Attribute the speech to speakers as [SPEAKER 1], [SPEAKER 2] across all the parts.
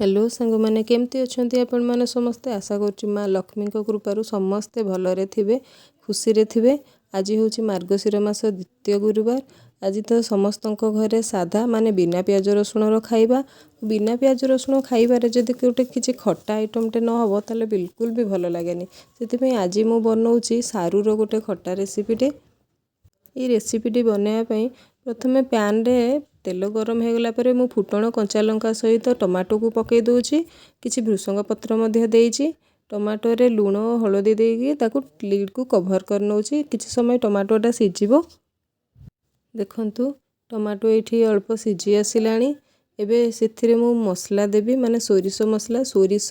[SPEAKER 1] Hello सांग मैंने केमती अच्छा आपण मैंने समस्ते आशा करुँच माँ लक्ष्मी कृपारू समस्ते भलरे थे खुशी रे थे। आज हूँ मार्गशीर मास द्वितीय गुरुवार। आज तो समस्त घरे साधा माने बिना प्याज रसुण खाइबा। बिना प्याज रसुण खाइबार जदि गोटे किसी खट्टा आइटमटे न हो ताले बिल्कुल भी भल लगे से आज मु बनाऊँगी सारूर गोटे खट्टा रेसिपीटे। ये रेसिपीटी बनवाई प्रथमे पैन रे तेल गरम हो गला परे मु फुटण कंचा लंका सहित टमाटो को पकई दूची। किछि भृसंग पत्र मध्य देइछि। टमाटो रे लूण हलदी देकी ताकू लिड को कभर कर नउछि। किछि समय टमाटोटा सिझिबो। देखंतु टमाटो एठी अल्प सिझी आसिलाणी। एबे सेथिरे मु मसला देबी माने सोरिष मसला सोरिष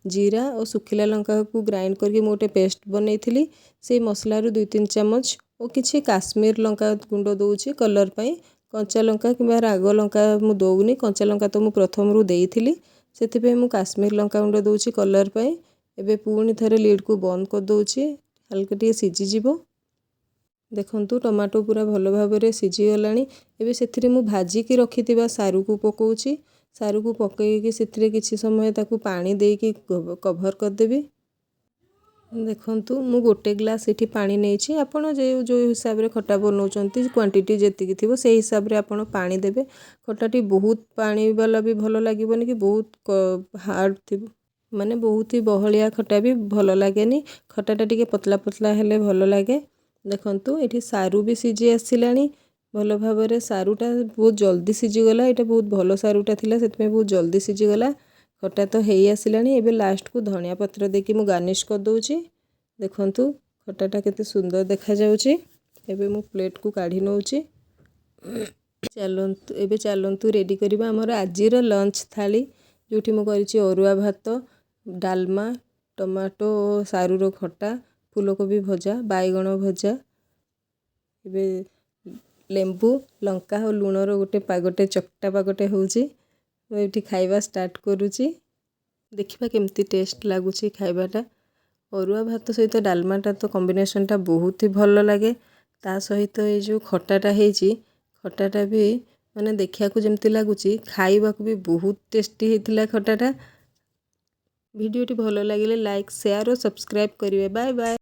[SPEAKER 1] जीरा और सुखिला लंका को ग्राइंड करके मोटे पेस्ट बनैथिली। से मसला रु 2-3 चम्मच और किछि काश्मीर लंका गुंड दउछि कलर पई। कंचा लंका कि राग लंका मु दौनी कंचा लंका तो मु प्रथम रु देइथिली सेथिपे मु काश्मीर लंका गुंड दउछि कलर पई। एबे पुणी थरे लीड को बंद कर दउछि हल्का टिके सिझी जिवो। देखंतु टमाटो पूरा भल भाबरे सिझी गलानी। एबे सेथिरे मु भाजी की रखिथिबा सारू को पकोउछि। सारू को पकईकी सेथिरे किछि समय ताकू पानी देकी कभर कर देबी। देखंतु मु गोटे ग्लास एठी पानी नेछि। आपण जो हिसाब रे खट्टा बनाउचंती क्वांटिटी जेतिकी थिबो से हिसाब रे आपण पानी देबे। खट्टाटी बहुत पानी वाला भी भल लागिबोनी कि बहुत हार्ड थिबो माने बहुत ही बहलिया खट्टा भी भल लागेनी। खट्टाटा टिके पतला पतला हेले भल लागे। देखंतु एठी सारू भी सिझी आसिलानी भल भाबरे। सारूटा बहुत जल्दी सिझी गला। एटा बहुत भल सारूटा थिला सेतमे बहुत जल्दी सिझी गला। खट्टा तो हेई आसिलानी। एबे लास्ट को धनिया पत्र देकी मु गार्निश कर दउछि। देखंतु खट्टाटा केते सुंदर देखा जाउछि। एबे मु प्लेट को काढी नउछि। चलंतु रेडी करिबा हमर आजिर लंच थाली जोठी मु करिछि अरुआ भात डालमा टमाटो सारूर खट्टा फूलकोबी भजा बाइगण भजा। एबे लेंबू लंका और लूणर गोटे पागटे चकटा पागटे होउछि। एठी खाइबा स्टार्ट करूछि। देखिबा केमती टेस्ट लागुछि खाइबाटा। अरुआ भात सहित डालमाटा तो कॉम्बिनेशनटा बहुत ही भल लगे। ता सहित ये जो खट्टाटा हेछि खट्टाटा भी माने देखिया को जेमती लागुछि खाइबा को भी बहुत टेस्टी हेतिला खट्टाटा। वीडियोटी भल लागिले लाइक शेयर और सब्सक्राइब करिवे। Bye bye.